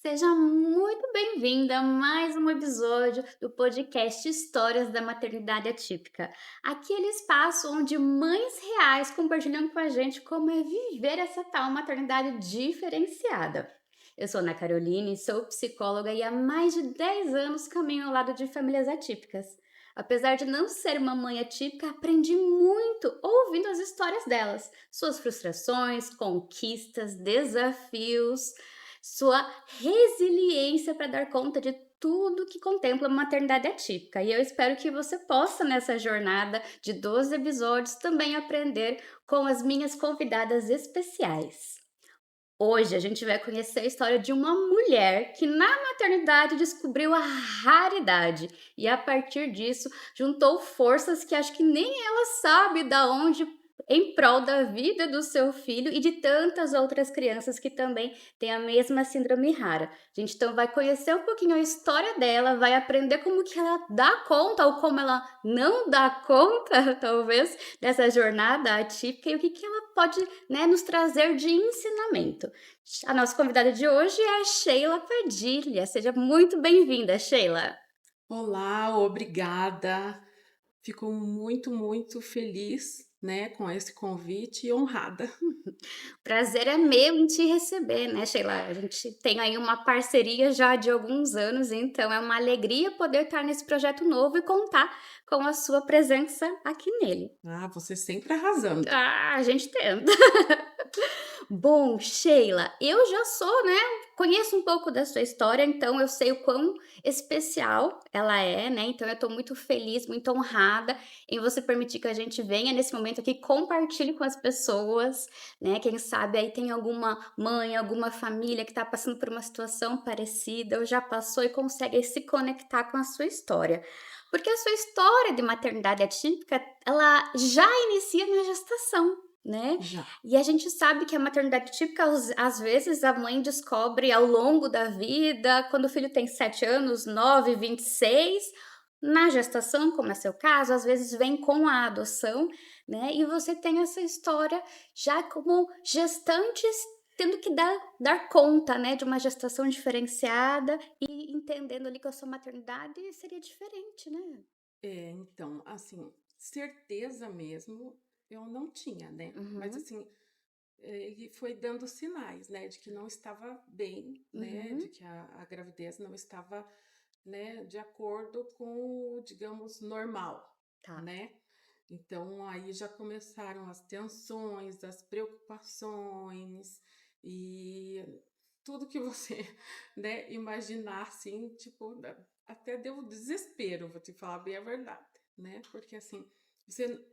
Seja muito bem-vinda a mais um episódio do podcast Histórias da Maternidade Atípica. Aquele espaço onde mães reais compartilham com a gente como é viver essa tal maternidade diferenciada. Eu sou Ana Caroline, sou psicóloga e há mais de 10 anos caminho ao lado de famílias atípicas. Apesar de não ser uma mãe atípica, aprendi muito ouvindo as histórias delas, suas frustrações, conquistas, desafios, sua resiliência para dar conta de tudo que contempla uma maternidade atípica. E eu espero que você possa, nessa jornada de 12 episódios, também aprender com as minhas convidadas especiais. Hoje a gente vai conhecer a história de uma mulher que na maternidade descobriu a raridade e a partir disso juntou forças que acho que nem ela sabe da onde em prol da vida do seu filho e de tantas outras crianças que também têm a mesma síndrome rara. A gente então vai conhecer um pouquinho a história dela, vai aprender como que ela dá conta ou como ela não dá conta, talvez, dessa jornada atípica e o que que ela pode, né, nos trazer de ensinamento. A nossa convidada de hoje é a Sheila Padilha. Seja muito bem-vinda, Sheila. Olá, obrigada. Fico muito feliz, né, com esse convite e honrada. Prazer é meu em te receber, né, Sheila? A gente tem aí uma parceria já de alguns anos, então é uma alegria poder estar nesse projeto novo e contar com a sua presença aqui nele. Ah, você sempre arrasando. Ah, a gente tenta. Bom, Sheila, eu já sou, né, conheço um pouco da sua história, então eu sei o quão especial ela é, né, então eu tô muito feliz, muito honrada em você permitir que a gente venha nesse momento aqui, compartilhe com as pessoas, né, quem sabe aí tem alguma mãe, alguma família que tá passando por uma situação parecida ou já passou e consegue aí se conectar com a sua história. Porque a sua história de maternidade atípica, ela já inicia na gestação, né? Já. E a gente sabe que a maternidade típica, às vezes, a mãe descobre ao longo da vida, quando o filho tem 7 anos, 9, 26, na gestação, como é seu caso, às vezes vem com a adoção, né? E você tem essa história já como gestantes tendo que dar conta, né, de uma gestação diferenciada e entendendo ali que a sua maternidade seria diferente, né? Então, assim, certeza mesmo eu não tinha, né, mas Uhum, assim, ele foi dando sinais, né, de que não estava bem, né, uhum, de que a gravidez não estava, né, de acordo com o, digamos, normal, tá. né. Então aí já começaram as tensões, as preocupações e tudo que você, né, imaginar assim, tipo, até deu desespero, vou te falar bem a verdade, né? Porque assim, você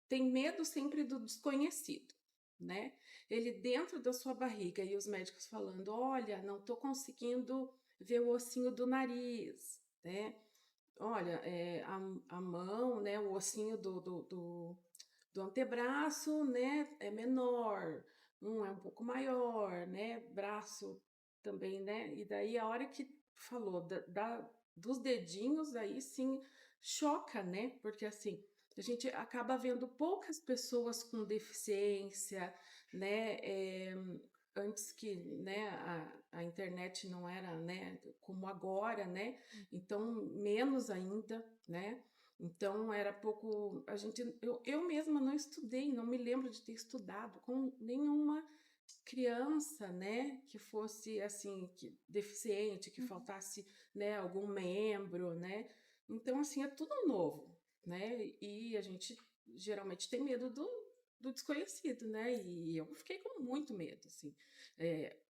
tem medo sempre do desconhecido, né? Ele dentro da sua barriga e os médicos falando, olha, não tô conseguindo ver o ossinho do nariz, né? Olha, a mão, né, o ossinho do antebraço, né, é menor, um é um pouco maior, né, braço também, né, e daí a hora que falou dos dedinhos, aí sim choca, né, porque assim, a gente acaba vendo poucas pessoas com deficiência, né, antes que, né, a internet não era, né, como agora, né, então menos ainda, né? Então era pouco, eu mesma não estudei, não me lembro de ter estudado com nenhuma criança, né, que fosse assim, que deficiente, que Uhum. faltasse, né, algum membro, né? Então assim, é tudo novo, né? E a gente geralmente tem medo do desconhecido, né? E eu fiquei com muito medo, assim.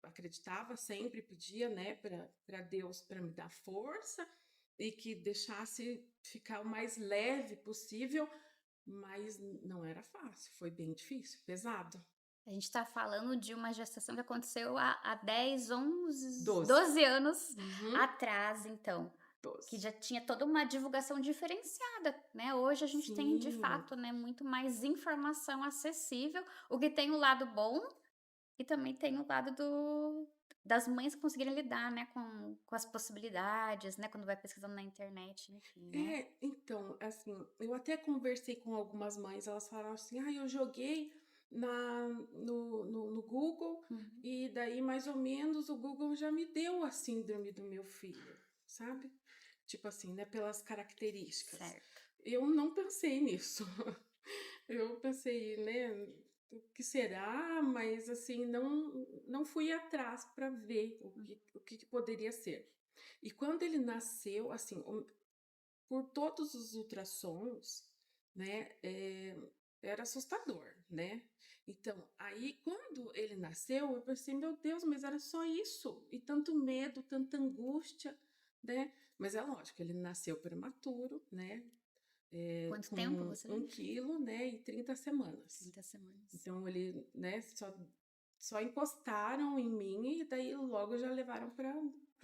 Acreditava sempre, pedia, né, para Deus para me dar força e que deixasse ficar o mais leve possível, mas não era fácil, foi bem difícil, pesado. A gente está falando de uma gestação que aconteceu há 10, 11, 12. 12 anos Uhum, atrás, então, que 12. já tinha toda uma divulgação diferenciada, né? Hoje a gente tem, de Sim, fato, né, muito mais informação acessível, o que tem o lado bom e também tem o lado das mães conseguirem lidar, né, com as possibilidades, né, quando vai pesquisando na internet, enfim, né? então, assim, eu até conversei com algumas mães, elas falaram assim: ah, eu joguei no Google, Uhum. e daí mais ou menos o Google já me deu a síndrome do meu filho, sabe? Tipo assim, né, pelas características. Certo. Eu não pensei nisso. Eu pensei, né, o que será, mas assim, não fui atrás para ver o que poderia ser. E quando ele nasceu, assim, por todos os ultrassons, né, era assustador, né? Então, aí quando ele nasceu, eu pensei, meu Deus, mas era só isso, e tanto medo, tanta angústia, né? Mas é lógico, ele nasceu prematuro, né? Quanto tempo Com você um lembra? quilo, né, e 30 semanas. 30 semanas. Então ele, né, só encostaram em mim e daí logo já levaram para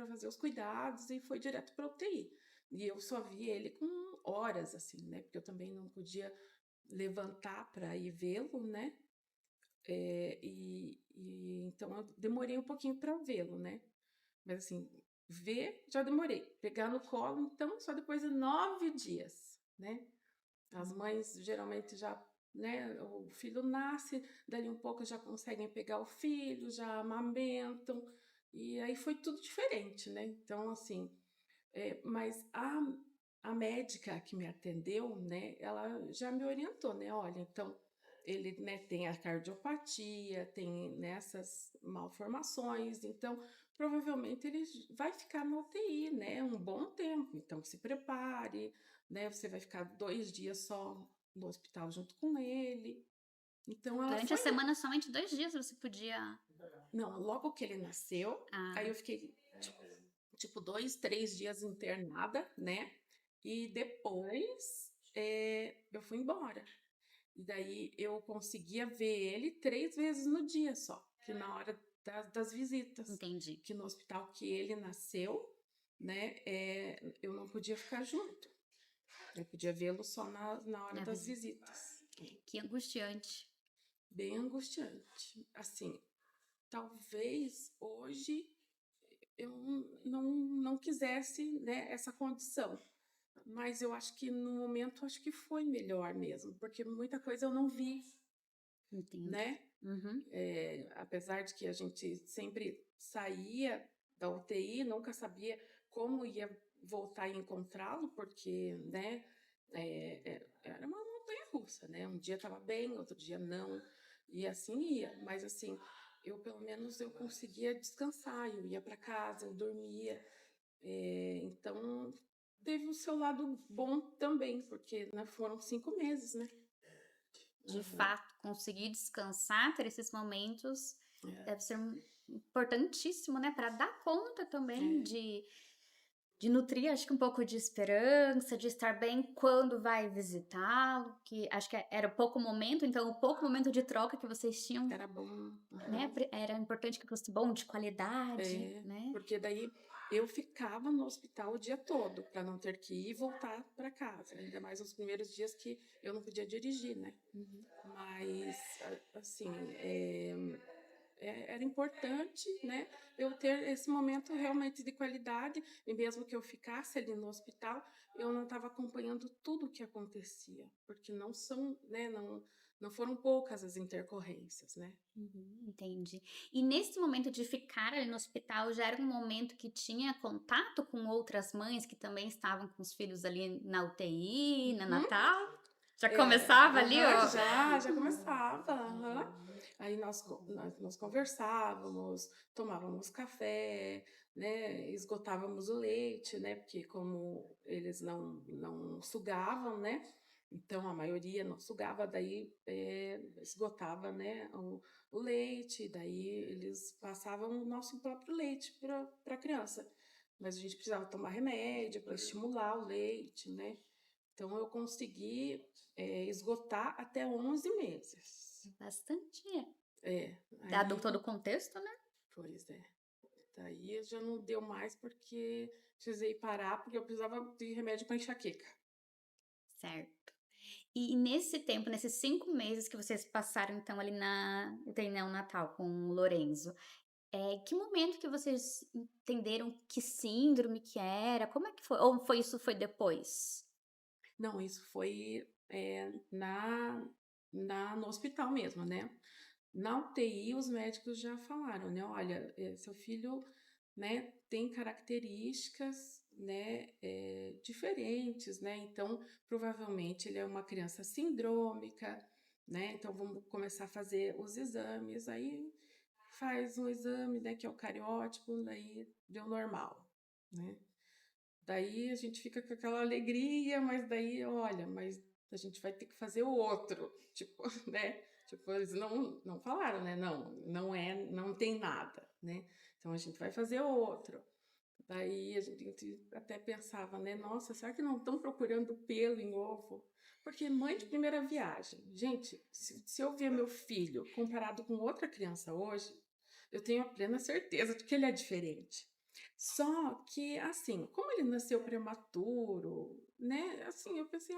fazer os cuidados e foi direto para UTI. E eu só vi ele com horas assim, né? Porque eu também não podia levantar para ir vê-lo, né? Então eu demorei um pouquinho para vê-lo, né? Mas assim, ver já demorei. Pegar no colo, então, só depois de 9 dias, né? As mães geralmente já, né, o filho nasce, dali um pouco já conseguem pegar o filho, já amamentam, e aí foi tudo diferente, né? Então, assim, mas a médica que me atendeu, né, ela já me orientou, né? Olha, então, ele, né, tem a cardiopatia, tem nessas malformações, então provavelmente ele vai ficar na UTI, né, um bom tempo. Então se prepare, né? Você vai ficar 2 dias só no hospital junto com ele. Então ela Durante a foi, semana, somente 2 dias você podia. não, logo que ele nasceu, aí Ah, eu fiquei tipo 2, 3 dias internada, né? E depois eu fui embora. E daí eu conseguia ver ele 3 vezes no dia só, que na hora das visitas, entendi. que no hospital que ele nasceu, né, eu não podia ficar junto. Eu podia vê-lo só na hora Na das visita. visitas. Que angustiante. Bem angustiante. Assim, talvez hoje eu não quisesse, né, essa condição. Mas eu acho que no momento acho que foi melhor mesmo, porque muita coisa eu não vi, Entendi. né? Uhum. Apesar de que a gente sempre saía da UTI, nunca sabia como ia voltar a encontrá-lo, porque, né, era uma montanha russa, né? Um dia estava bem, outro dia não, e assim ia. Mas assim, eu pelo menos eu conseguia descansar, eu ia para casa, eu dormia. Então teve o seu lado bom também, porque né, foram 5 meses, né? De Aham. fato, conseguir descansar, ter esses momentos, É, deve ser importantíssimo, né, para dar conta também é. de nutrir, acho que um pouco de esperança, de estar bem quando vai visitá-lo, que acho que era pouco momento, então o pouco momento de troca que vocês tinham, Era bom. né, Aham. era importante que fosse bom, de qualidade, É, né. porque daí eu ficava no hospital o dia todo para não ter que ir e voltar para casa, ainda mais nos primeiros dias que eu não podia dirigir, né? Uhum. Mas assim, era importante, né, eu ter esse momento realmente de qualidade, e mesmo que eu ficasse ali no hospital, eu não estava acompanhando tudo o que acontecia, porque não são, né, não foram poucas as intercorrências, né? Uhum, entendi. E nesse momento de ficar ali no hospital, já era um momento que tinha contato com outras mães que também estavam com os filhos ali na UTI, na Uhum. Natal? Já É, começava ali, aham, ó. já começava, aham. Aí nós conversávamos, tomávamos café, né, esgotávamos o leite, né, porque como eles não sugavam, né, então a maioria não sugava, daí esgotava, né, o leite, daí eles passavam o nosso próprio leite para a criança. Mas a gente precisava tomar remédio para estimular o leite, né? Então eu consegui esgotar até 11 meses. Bastante, É, dado aí, todo o contexto, né? pois é. Daí já não deu mais porque precisei parar porque eu precisava de remédio para enxaqueca. Certo. E nesse tempo, nesses 5 meses que vocês passaram então ali na UTI neonatal com o Lorenzo, que momento que vocês entenderam que síndrome que era? Como é que foi? Ou foi isso foi depois? Não, isso foi na no hospital mesmo, né? Na UTI, os médicos já falaram, né? Olha, seu filho, né, tem características, né, diferentes, né? Então, provavelmente ele é uma criança sindrômica, né? Então, vamos começar a fazer os exames. Aí faz um exame, né, que é o cariótipo, daí deu normal, né? Daí a gente fica com aquela alegria, mas daí, olha, mas a gente vai ter que fazer o outro, tipo, né? Tipo, eles não falaram, né? Não, não tem nada, né? Então a gente vai fazer o outro. Daí a gente até pensava, né? Nossa, será que não estão procurando pelo em ovo? Porque mãe de primeira viagem, gente, se eu ver meu filho comparado com outra criança hoje, eu tenho a plena certeza de que ele é diferente. Só que, assim, como ele nasceu prematuro, né? Assim, eu pensei,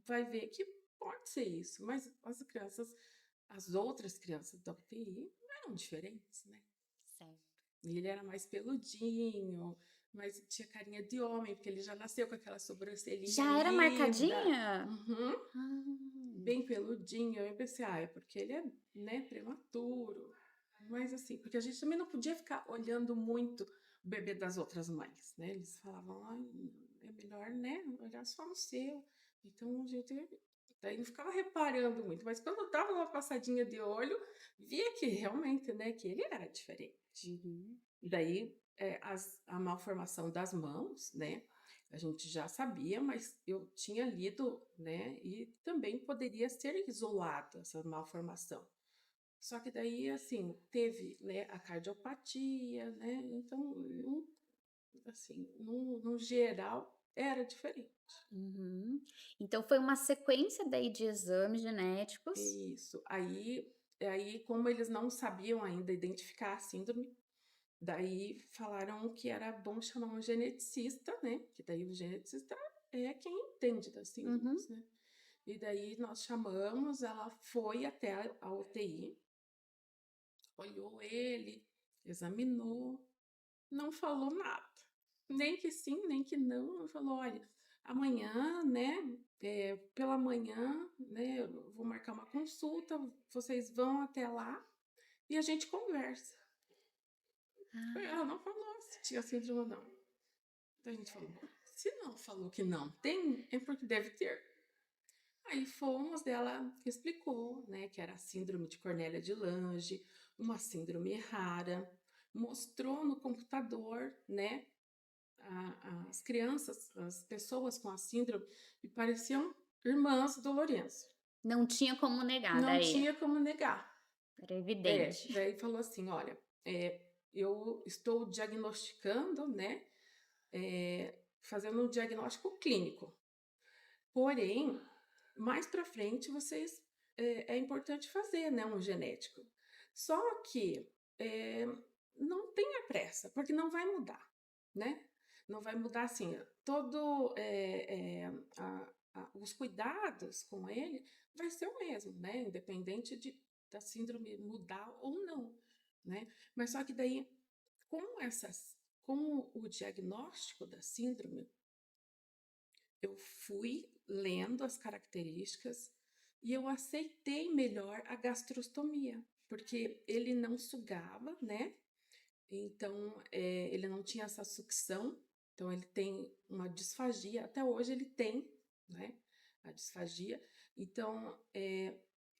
vai ver que pode ser isso, mas as outras crianças da UTI não eram diferentes, né? Certo. E ele era mais peludinho, mas tinha carinha de homem, porque ele já nasceu com aquela sobrancelhinha Já era linda. marcadinha? Uhum, Ah. bem peludinho. Eu pensei, é porque ele é, né, prematuro. Mas assim, porque a gente também não podia ficar olhando muito o bebê das outras mães, né? Eles falavam, é melhor, né, olhar só no seu. Então a gente daí não ficava reparando muito, mas quando eu dava uma passadinha de olho, via que realmente, né, que ele era diferente. Uhum. Daí, a malformação das mãos, né, a gente já sabia, mas eu tinha lido, né, e também poderia ser isolada essa malformação. Só que daí, assim, teve, né, a cardiopatia, né, então, assim, no geral, era diferente. Uhum. Então foi uma sequência daí de exames genéticos. Isso. Aí, como eles não sabiam ainda identificar a síndrome, daí falaram que era bom chamar um geneticista, né? Que daí o geneticista é quem entende das Uhum. síndromes, né? E daí nós chamamos, ela foi até a UTI, olhou ele, examinou, não falou nada. Nem que sim, nem que não. Ela falou, olha, amanhã, né? Pela manhã, né? Eu vou marcar uma consulta, vocês vão até lá e a gente conversa. Ela Ah. não falou se tinha síndrome ou não. Então a gente falou, bom, se não falou que não tem, é porque deve ter. Aí fomos, ela explicou, né, que era a síndrome de Cornélia de Lange, uma síndrome rara, mostrou no computador, né, as crianças, as pessoas com a síndrome, e pareciam irmãs do Lourenço. Não tinha como negar Não daí, tinha como negar. era evidente. Daí falou assim, olha, eu estou diagnosticando, né, fazendo um diagnóstico clínico. Porém, mais para frente vocês é importante fazer, né, um genético. Só que não tenha pressa, porque não vai mudar, né? Não vai mudar assim. Todo os cuidados com ele vai ser o mesmo, né? Independente da síndrome mudar ou não, né? Mas só que daí, com o diagnóstico da síndrome, eu fui lendo as características e eu aceitei melhor a gastrostomia, porque ele não sugava, né? Então, ele não tinha essa sucção, então ele tem uma disfagia, até hoje ele tem, né? A disfagia. Então,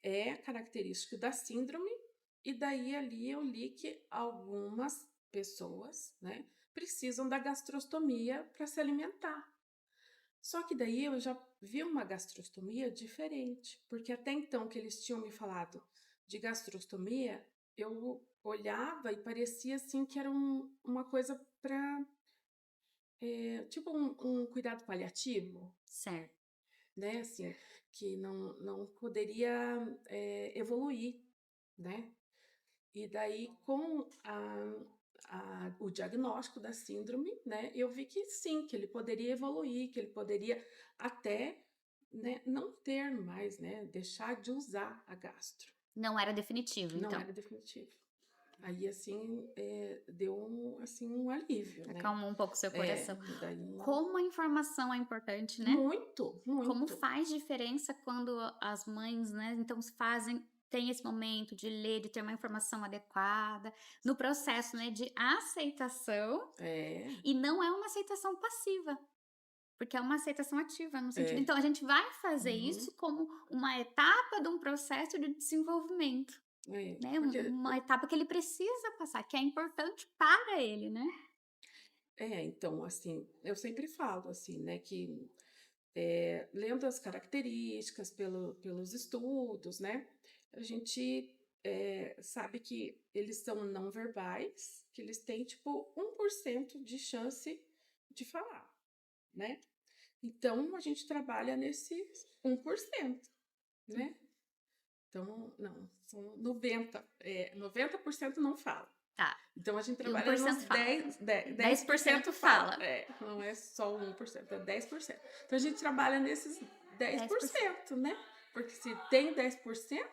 é característico da síndrome, e daí ali eu li que algumas pessoas, né, precisam da gastrostomia para se alimentar. Só que daí eu já vi uma gastrostomia diferente, porque até então que eles tinham me falado de gastrostomia, eu olhava e parecia assim que era uma coisa para, tipo um cuidado paliativo, Certo. né? Assim, que não poderia evoluir, né? E daí, com o diagnóstico da síndrome, né, eu vi que sim, que ele poderia evoluir, que ele poderia até, né, não ter mais, né, deixar de usar a gastro. Não era definitivo Não então. era definitivo. Aí, assim, deu assim, um alívio, né. Acalmou um pouco seu É, coração. daí Como a informação é importante, né? muito, Como muito. faz diferença quando as mães, né, então tem esse momento de ler, de ter uma informação adequada, no processo, né, de aceitação, É, e não é uma aceitação passiva, porque é uma aceitação ativa, no sentido é. então a gente vai fazer Uhum. isso como uma etapa de um processo de desenvolvimento, É, né, porque uma etapa que ele precisa passar, que é importante para ele, né. então, assim, eu sempre falo, assim, né, que, lendo as características pelos estudos, né, a gente, sabe que eles são não verbais, que eles têm, tipo, 1% de chance de falar, né. Então a gente trabalha nesse 1%, né. Então não, são 90% não fala. Tá, Então a gente e um trabalha por nos cento fala. 10% 10% fala. fala, Não é só o 1%, é 10%. Então a gente trabalha nesses dez por 10%. cento, né? Porque se tem 10%,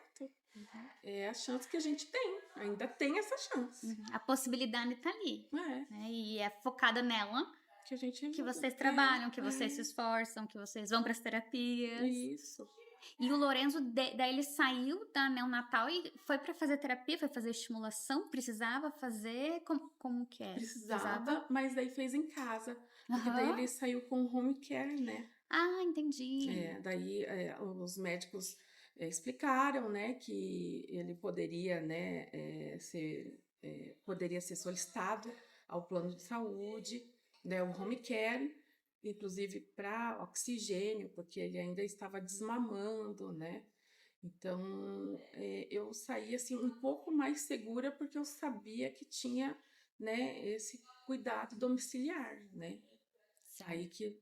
Uhum. é a chance que a gente tem. Ainda tem essa chance. A possibilidade tá ali, É, né, e é focada nela que a gente que vocês é, trabalham, que vocês se esforçam, que vocês vão para as terapias. isso. E o Lorenzo, daí ele saiu da neonatal e foi para fazer terapia, foi fazer estimulação? Precisava fazer? Como que é? Precisava? Precisava, mas daí fez em casa, porque daí Aham. ele saiu com home care, né? Ah, entendi. Daí os médicos explicaram, né, que ele poderia, né, poderia ser solicitado ao plano de saúde, né, o home care, inclusive para oxigênio, porque ele ainda estava desmamando, né? Então eu saí assim um pouco mais segura porque eu sabia que tinha, né, esse cuidado domiciliar, né? Aí Certo. que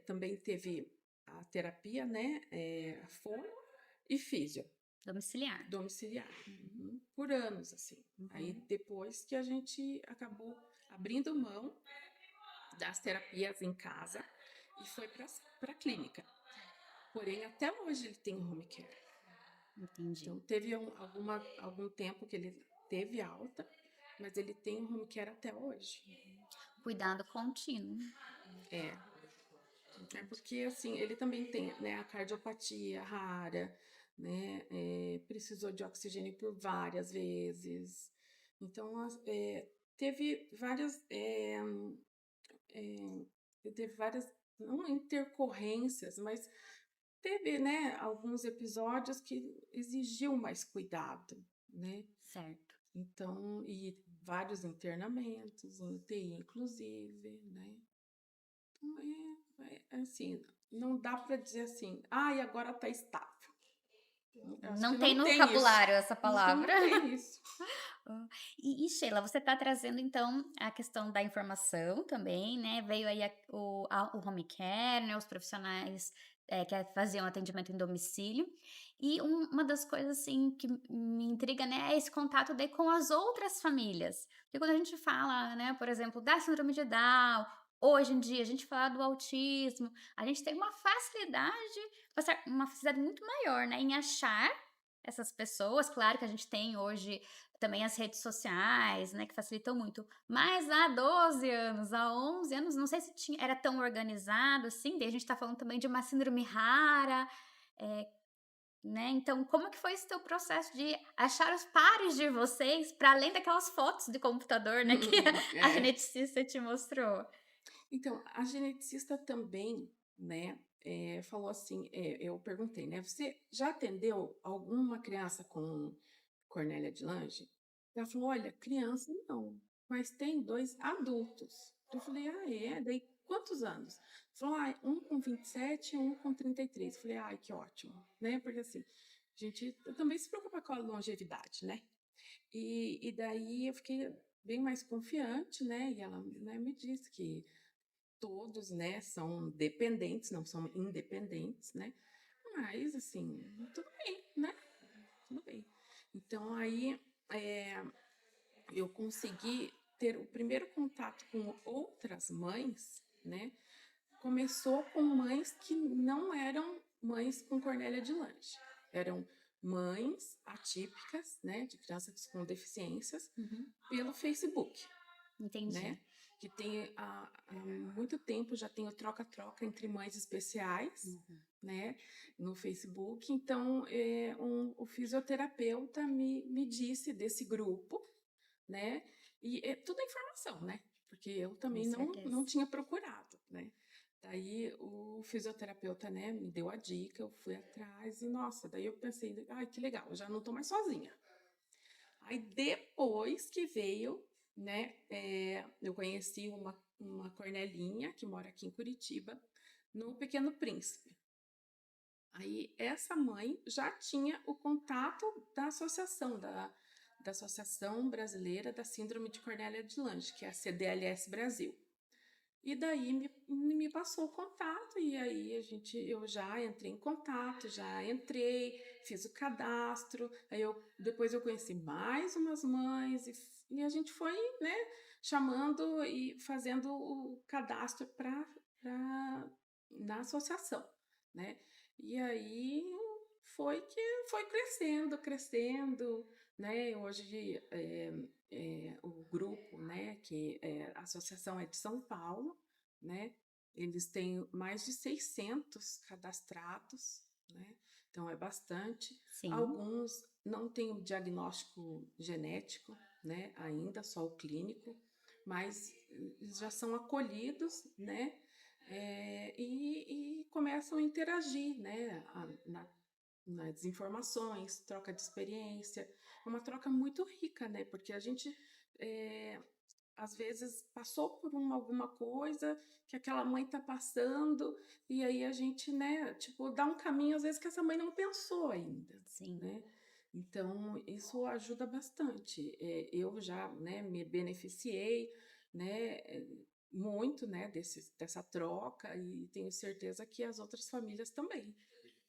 também teve a terapia, né, fono e físio, Domiciliar. domiciliar, Uhum, por anos, assim. Aí uhum. depois que a gente acabou abrindo mão das terapias em casa e foi para a clínica. Porém, até hoje ele tem home care. Entendi. Então, teve algum tempo que ele teve alta, mas ele tem home care até hoje. Cuidado contínuo. É, Entendi. porque assim, ele também tem, né, a cardiopatia rara, né, precisou de oxigênio por várias vezes. Então, teve várias, teve várias, não intercorrências, mas teve, né, alguns episódios que exigiu mais cuidado, né? Certo. Então, e vários internamentos, UTI inclusive, né? Então, assim, não dá para dizer assim, e agora tá estável. Acho Não que tem não no tem isso. vocabulário essa Acho que palavra. não tem isso. E Sheila, você está trazendo então a questão da informação também, né? Veio aí o home care, né? Os profissionais que faziam atendimento em domicílio. E uma das coisas assim que me intriga, né, é esse contato daí com as outras famílias. Porque quando a gente fala, né, por exemplo, da síndrome de Down, hoje em dia a gente fala do autismo, a gente tem uma facilidade muito maior, né, em achar essas pessoas. Claro que a gente tem hoje também as redes sociais, né, que facilitam muito. Mas há 12 anos, há 11 anos, não sei se era tão organizado assim, daí a gente tá falando também de uma síndrome rara, eh, né, então como que foi esse teu processo de achar os pares de vocês, para além daquelas fotos de computador, né, que a É. geneticista te mostrou? Então, a geneticista também, né, falou assim, eu perguntei, né, você já atendeu alguma criança com Cornélia de Lange? Ela falou, olha, criança não, mas tem 2 adultos. Eu falei, é? Daí quantos anos? Falou, um com 27 e um com 33. Eu falei, ai, que ótimo, né? Porque assim, a gente também se preocupa com a longevidade, né? E daí eu fiquei bem mais confiante, né? E ela, né, me disse que todos, né, são dependentes, não são independentes, né? Mas, assim, tudo bem, né? Tudo bem. Então, aí, eu consegui ter o primeiro contato com outras mães, né? Começou com mães que não eram mães com Cornélia de Lange. Eram mães atípicas, né, de crianças com deficiências, Uhum. pelo Facebook, Entendi. né? Que tem há muito tempo já tem o troca-troca entre mães especiais, Uhum. né, no Facebook. Então, o fisioterapeuta me disse desse grupo, né? E é tudo informação, né? Porque eu Com também não certeza. tinha procurado, né? Daí o fisioterapeuta, né, me deu a dica, eu fui atrás e, nossa, daí eu pensei, ai, que legal, eu já não tô mais sozinha. Aí depois que veio, né, eu conheci uma Cornelinha, que mora aqui em Curitiba, no Pequeno Príncipe. Aí essa mãe já tinha o contato da associação, da Associação Brasileira da Síndrome de Cornélia de Lange, que é a CDLS Brasil. E daí me passou o contato, e aí eu já entrei em contato, já entrei, fiz o cadastro, depois eu conheci mais umas mães, e a gente foi, né, chamando e fazendo o cadastro na associação, né? E aí foi que foi crescendo, crescendo, né? Hoje o grupo, né, a associação é de São Paulo, né? Eles têm mais de 600 cadastrados, né? Então é bastante. Sim. Alguns não têm o diagnóstico genético, né? Ainda só o clínico, mas eles já são acolhidos, né? E começam a interagir, né? Nas informações, troca de experiência, é uma troca muito rica, né? Porque a gente é, às vezes passou por alguma coisa que aquela mãe tá passando, e aí a gente, né, tipo, dá um caminho às vezes que essa mãe não pensou ainda, Sim. né? Então, isso ajuda bastante. Eu já, né, me beneficiei, né, muito, né, dessa troca, e tenho certeza que as outras famílias também.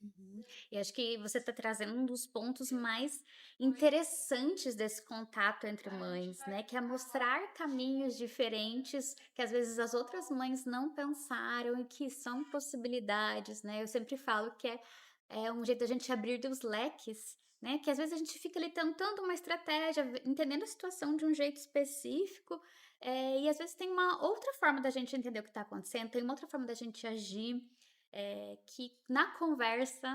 Uhum. E acho que você está trazendo um dos pontos mais interessantes desse contato entre mães, né, que é mostrar caminhos diferentes que às vezes as outras mães não pensaram e que são possibilidades, né. Eu sempre falo que é um jeito da gente abrir os leques, né, que às vezes a gente fica ali tentando uma estratégia, entendendo a situação de um jeito específico, e às vezes tem uma outra forma da gente entender o que está acontecendo, tem uma outra forma da gente agir, que na conversa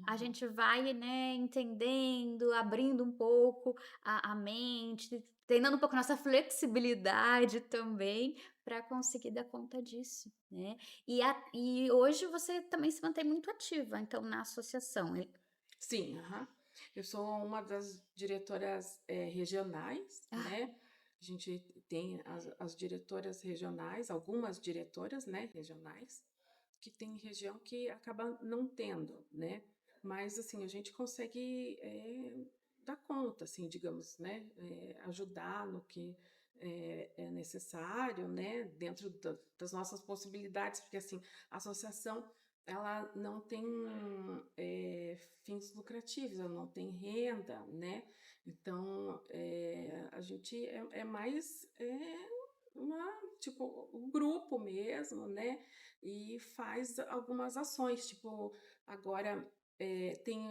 a Uhum. gente vai, né, entendendo, abrindo um pouco a mente, treinando um pouco nossa flexibilidade também, para conseguir dar conta disso, né. E hoje você também se mantém muito ativa, então, na associação, Sim, aham. Eu sou uma das diretoras, regionais, ah, né. A gente tem as diretoras regionais, algumas diretoras, né, regionais, que tem região que acaba não tendo, né. Mas, assim, a gente consegue, dar conta, assim, digamos, né, ajudar no que é necessário, né, dentro das nossas possibilidades, porque, assim, a associação ela não tem fins lucrativos, ela não tem renda, né? Então, a gente é mais tipo, um grupo mesmo, né? E faz algumas ações, tipo, agora tem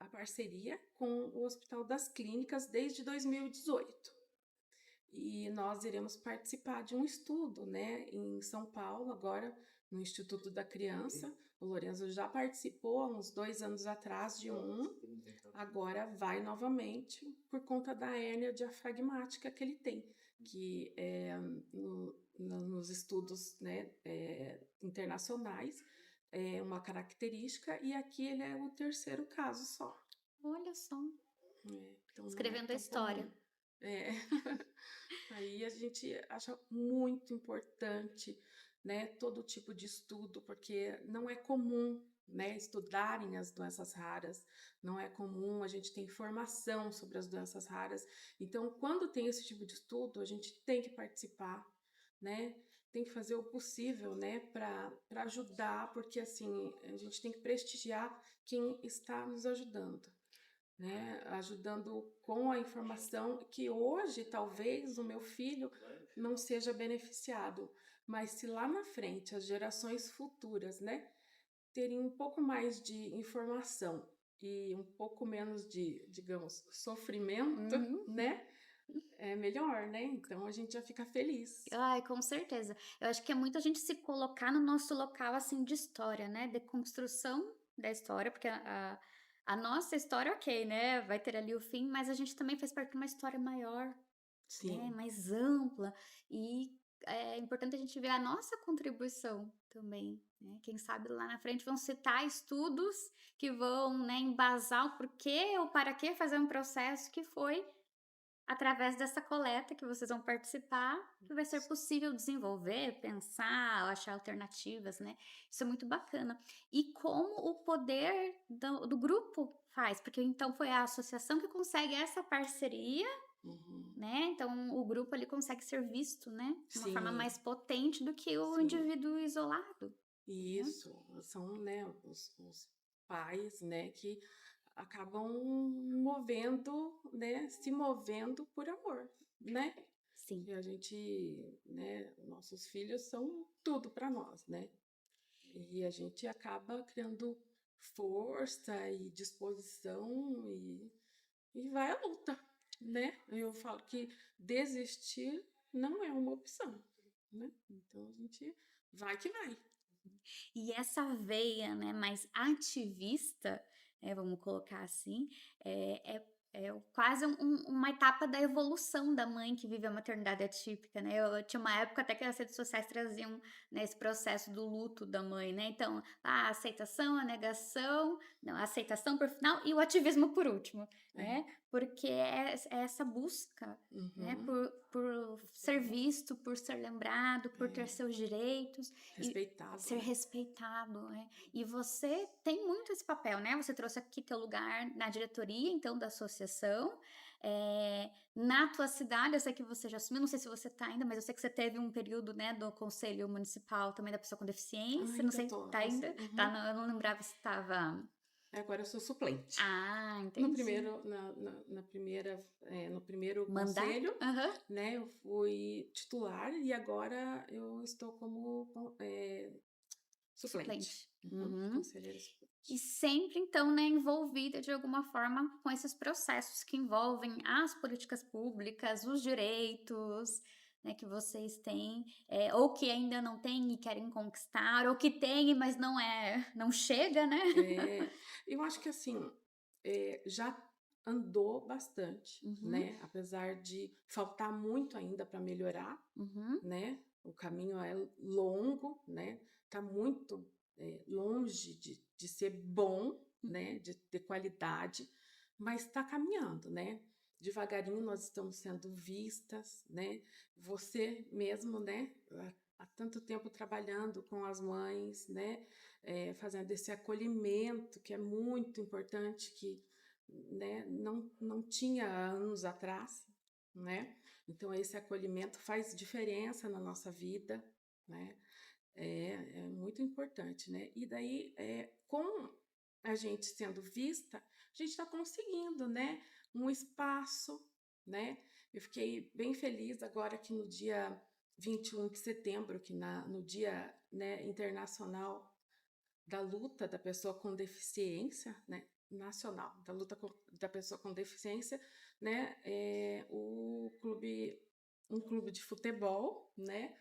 a parceria com o Hospital das Clínicas desde 2018. E nós iremos participar de um estudo, né, em São Paulo, agora, no Instituto da Criança. O Lorenzo já participou há uns 2 anos atrás de agora vai novamente por conta da hérnia diafragmática que ele tem, que nos estudos, né, internacionais é uma característica, e aqui ele é o terceiro caso só. olha só, Então não é escrevendo a tão comum. história. É. Aí a gente acha muito importante, né, todo tipo de estudo, porque não é comum, né, estudarem as doenças raras, não é comum a gente ter informação sobre as doenças raras. Então, quando tem esse tipo de estudo, a gente tem que participar, né? Tem que fazer o possível, né, para ajudar, porque assim, a gente tem que prestigiar quem está nos ajudando, né, ajudando com a informação que hoje talvez o meu filho não seja beneficiado, mas se lá na frente as gerações futuras, né, terem um pouco mais de informação e um pouco menos de, digamos, sofrimento, Uhum. né? É melhor, né? Então a gente já fica feliz. Ai, com certeza. Eu acho que é muito a gente se colocar no nosso local, assim, de história, né, de construção da história, porque a nossa história, ok, né, vai ter ali o fim, mas a gente também faz parte de uma história maior, né, Sim, mais ampla, e é importante a gente ver a nossa contribuição também, né. Quem sabe lá na frente vão citar estudos que vão, né, embasar o porquê ou para que fazer um processo que foi através dessa coleta que vocês vão participar, que vai ser possível desenvolver, pensar, achar alternativas, né. Isso é muito bacana. E como o poder do grupo faz, porque então foi a associação que consegue essa parceria, uhum. né, então o grupo ali consegue ser visto, né, de uma forma Sim, mais potente do que o sim. indivíduo isolado, E né. isso são, né, os pais, né, que acabam movendo, né, se movendo por amor, né? Sim. Que a gente, né, nossos filhos são tudo para nós, né? E a gente acaba criando força e disposição e vai à luta, né? Eu falo que desistir não é uma opção, né? Então a gente vai que vai. E essa veia, né, mais ativista, vamos colocar assim, quase uma etapa da evolução da mãe que vive a maternidade atípica, né. Eu tinha uma época até que as redes sociais traziam, né, esse processo do luto da mãe, né, então, a aceitação, a negação, não, a aceitação por final e o ativismo por último, É. né, porque é essa busca, né, Uhum. por ser visto, por ser lembrado, por ter É. seus direitos e Respeitado, ser né? respeitado, né. E você tem muito esse papel, né, você trouxe aqui teu lugar na diretoria, então, da associação, na tua cidade, eu sei que você já assumiu, não sei se você está ainda, mas eu sei que você teve um período, né, do conselho municipal também da pessoa com Ah, deficiência, não ainda sei, tô. tá ainda? Tá, Uhum. não, eu não lembrava se estava. Agora eu sou suplente. Ah, No entendi. primeiro, na primeira, no primeiro Mandato? conselho, Aham. né, eu fui titular e agora eu estou como suplente. Suplente. Uhum. Uhum. Conselheira E suplente. sempre então, né, envolvida de alguma forma com esses processos que envolvem as políticas públicas, os direitos, né, que vocês têm, ou que ainda não têm e querem conquistar, ou que têm, mas não chega, né. É, eu acho que assim, já andou bastante, Uhum, né? Apesar de faltar muito ainda para melhorar, uhum, né? O caminho é longo, né? Tá muito longe de ser bom, né? uhum. De ter qualidade, mas está caminhando, né? Devagarinho nós estamos sendo vistas, né? Você mesmo, né? Há tanto tempo trabalhando com as mães, né? Fazendo esse acolhimento que é muito importante, que, né? Não tinha há anos atrás, né? Então, esse acolhimento faz diferença na nossa vida, né? É muito importante, né? E daí, com a gente sendo vista, a gente está conseguindo, né? Um espaço, né? Eu fiquei bem feliz agora que no dia 21 de setembro, que no Dia, né, Internacional da Luta da Pessoa com Deficiência, né? Nacional, da luta da pessoa com deficiência, né? Um clube de futebol, né?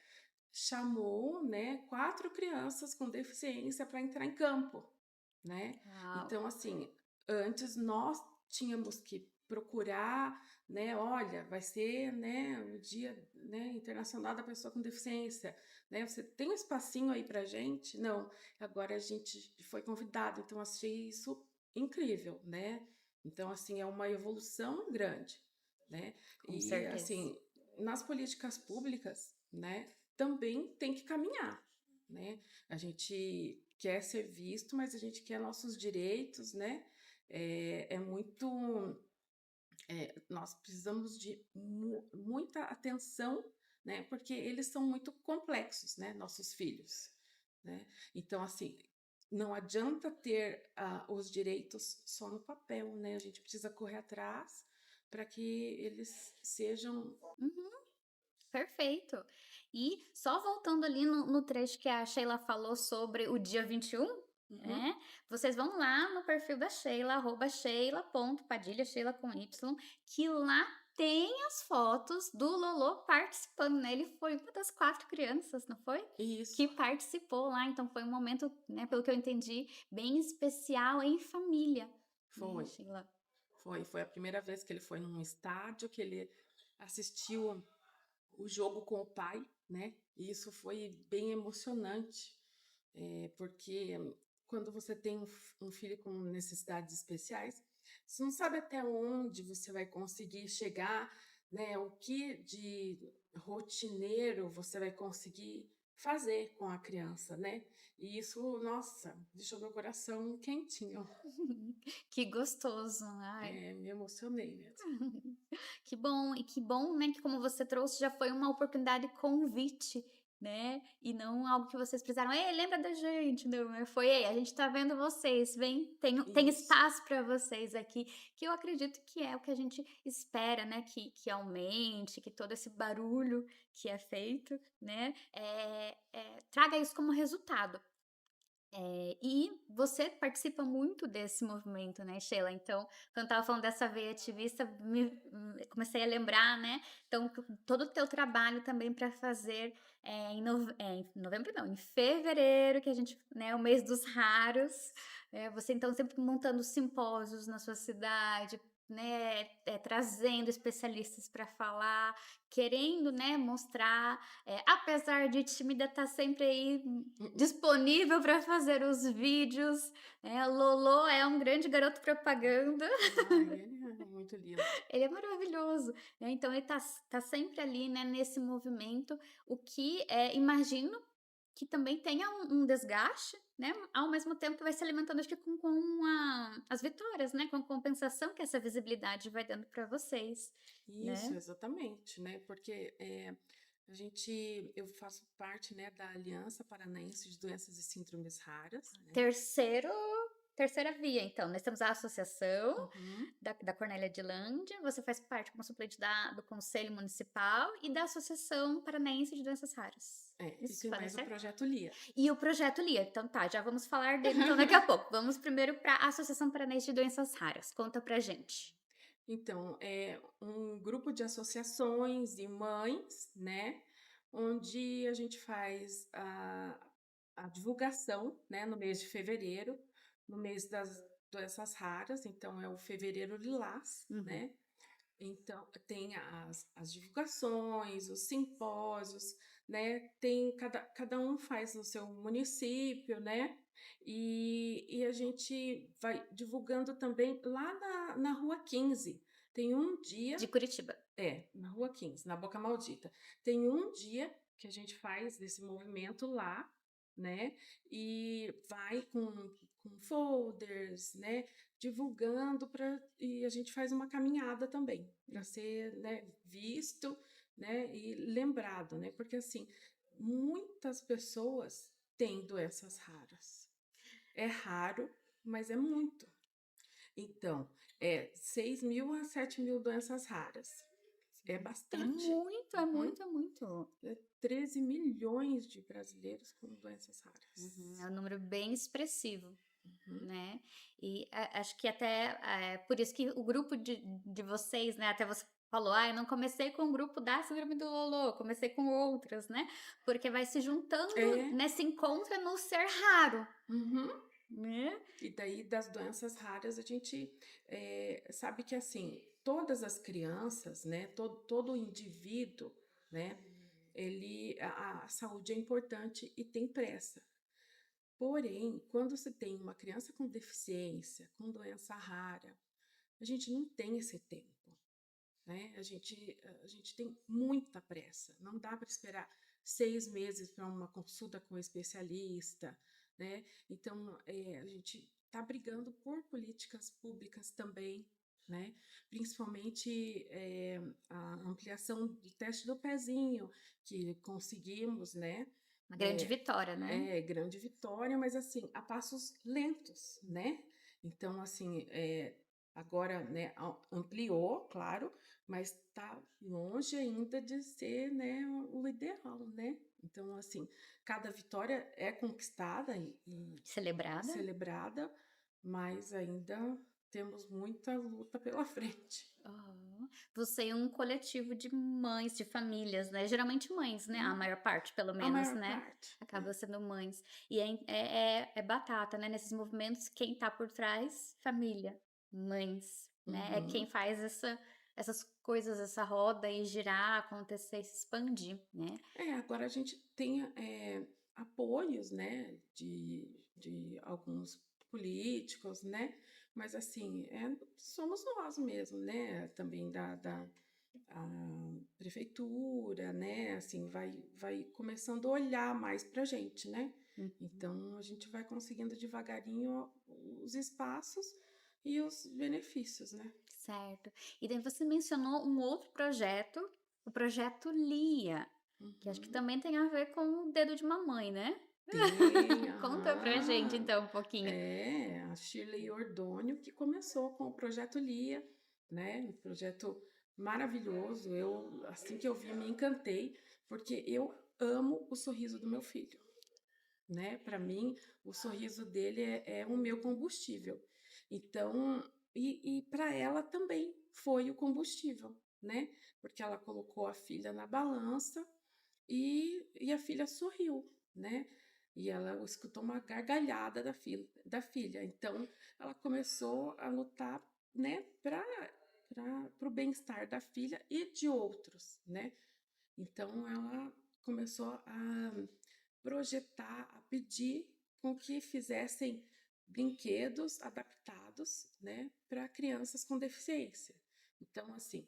Chamou, né, 4 crianças com deficiência para entrar em campo, né. Uau! Então, assim, antes nós tínhamos que procurar, né, olha, vai ser, né, o Dia, né, Internacional da Pessoa com Deficiência, né, você tem um espacinho aí pra gente? Não, agora a gente foi convidado, então achei isso incrível, né. Então, assim, é uma evolução grande, né. Com E, certeza. assim, nas políticas públicas, né, também tem que caminhar, né? A gente quer ser visto, mas a gente quer nossos direitos, né? É muito. Nós precisamos de muita atenção, né? Porque eles são muito complexos, né? Nossos filhos, né? Então, assim, não adianta ter os direitos só no papel, né? A gente precisa correr atrás para que eles sejam. Uhum, perfeito. E só voltando ali no trecho que a Sheila falou sobre o dia 21. Uhum. né, vocês vão lá no perfil da Sheila, @sheila.padilha, Sheila com Y, que lá tem as fotos do Lolô participando, né, ele foi uma das 4 crianças, não foi? Isso. Que participou lá, então foi um momento, né, pelo que eu entendi, bem especial em família, né, Foi, Sheila? foi a primeira vez que ele foi num estádio, que ele assistiu o jogo com o pai, né? E isso foi bem emocionante, porque quando você tem um filho com necessidades especiais, você não sabe até onde você vai conseguir chegar, né? O que de rotineiro você vai conseguir fazer com a criança, né? E isso, nossa, deixou meu coração quentinho. Que gostoso, ai. É, me emocionei mesmo. Que bom, e que bom, né, que como você trouxe, já foi uma oportunidade convite, né, e não algo que vocês precisaram: "Ei, lembra da gente", não, foi: "Ei, a gente tá vendo vocês, vem, tem Isso, espaço para vocês aqui", que eu acredito que é o que a gente espera, né, que aumente, que todo esse barulho que é feito, né, traga isso como resultado. E você participa muito desse movimento, né, Sheila, então, quando estava falando dessa veia ativista, comecei a lembrar, né, então todo o teu trabalho também para fazer, em novembro não, em fevereiro, que a gente, né, o mês dos raros, você então sempre montando simpósios na sua cidade, né, trazendo especialistas para falar, querendo, né, mostrar, apesar de tímida, tá sempre aí disponível para fazer os vídeos, Lolô é um grande garoto propaganda, ai, ele é muito lindo. ele é maravilhoso, né, então ele tá sempre ali, né, nesse movimento, o que, imagino que também tenha um desgaste, né, ao mesmo tempo vai se alimentando acho que com as vitórias, né, com a compensação que essa visibilidade vai dando para vocês, Isso, né. exatamente, né? Porque eu faço parte, né, da Aliança Paranaense de Doenças e Síndromes Raras, né? Terceiro terceira via então, nós temos a associação Uhum. da Cornélia de Lândia, você faz parte como suplente do conselho municipal e da Associação Paranaense de Doenças Raras. E Isso, tem falei mais o certo? projeto Lia. E o projeto LIA, então tá, já vamos falar dele então daqui a pouco. Vamos primeiro para a Associação Paranaense de Doenças Raras, conta pra gente. Então, é um grupo de associações e mães, né? Onde a gente faz a divulgação, né, no mês de fevereiro, no mês das doenças raras, então é o fevereiro lilás, Uhum. né? Então, tem as divulgações, os simpósios, né? Tem, cada um faz no seu município, né? E a gente vai divulgando também lá na Rua 15. Tem um dia, De Curitiba. na Rua 15, na Boca Maldita. Tem um dia que a gente faz desse movimento lá, né? E vai com folders, né? Divulgando e a gente faz uma caminhada também para ser, né, visto, né, e lembrado, né? Porque assim, muitas pessoas têm doenças raras. É raro, mas é muito. Então, 6.000 a 7.000 doenças raras. É É bastante. muito, é Uhum. muito, é muito. 13 milhões de brasileiros com doenças Uhum, é raras. um número bem expressivo, Uhum. né. E acho que até, por isso que o grupo de vocês, né, até você falou: "Ah, eu não comecei com o grupo da síndrome do Lolo, comecei com outras", né, porque vai se juntando, É. né, se encontra no ser raro, Uhum. né. E daí, das doenças raras, a gente sabe que, assim, todas as crianças, né, todo indivíduo, né, a saúde é importante e tem pressa. Porém, quando se tem uma criança com deficiência, com doença rara, a gente não tem esse tempo, né? A gente tem muita pressa. Não dá para esperar 6 meses para uma consulta com um especialista, né? Então, a gente está brigando por políticas públicas também, né? Principalmente a ampliação do teste do pezinho, que conseguimos, né? Uma grande É, vitória, né. grande vitória, mas assim, a passos lentos, né? Então, assim, Agora, né, ampliou, claro, mas está longe ainda de ser, né, o ideal, né? Então, assim, cada vitória é conquistada e Celebrada? celebrada, mas ainda temos muita luta pela frente. Aham. Você é um coletivo de mães, de famílias, né, geralmente mães, né, a Hum, maior parte pelo a menos, maior né, parte, acaba sendo mães. E é batata, né, nesses movimentos quem tá por trás, família, mães, né, é quem Uhum. faz essas coisas, essa roda aí girar, acontecer, se expandir, né. É, agora a gente tem, apoios, né, de alguns políticos, né, mas assim, somos nós mesmos, né, também da a prefeitura, né, assim, vai começando a olhar mais pra gente, né. Uhum. Então a gente vai conseguindo devagarinho os espaços e os benefícios, né. Certo. E daí você mencionou um outro projeto, o projeto Lia, que acho que Uhum. também tem a ver com o dedo de mamãe, né? Tem, Conta pra gente aham. então um pouquinho. É, a Shirley Ordônio que começou com o projeto Lia, né, um projeto maravilhoso. Eu, assim que eu vi, me encantei, porque eu amo o sorriso do meu filho, né. Para mim, o sorriso dele é o meu combustível. Então e para ela também foi o combustível, né, porque ela colocou a filha na balança e a filha sorriu, né, e ela escutou uma gargalhada da filha, então ela começou a lutar, né, para o bem-estar da filha e de outros, né. Então ela começou a projetar, a pedir com que fizessem brinquedos adaptados, né, para crianças com deficiência. Então, assim,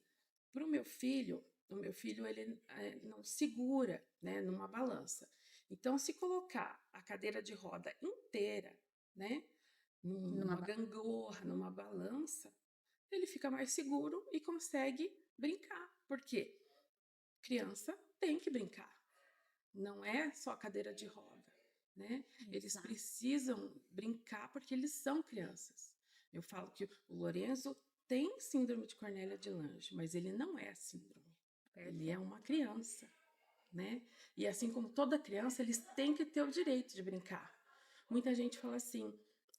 para o meu filho ele não segura, né, numa balança. Então, se colocar a cadeira de roda inteira, né, Numa numa ba gangorra, numa balança, ele fica mais seguro e consegue brincar. Por quê? Criança tem que brincar, não é só cadeira de roda, né? Eles exato, precisam brincar porque eles são crianças. Eu falo que o Lorenzo tem síndrome de Cornélia de Lange, mas ele não é síndrome. Ele é perfeito. uma criança, né? E assim como toda criança, eles têm que ter o direito de brincar. Muita gente fala assim: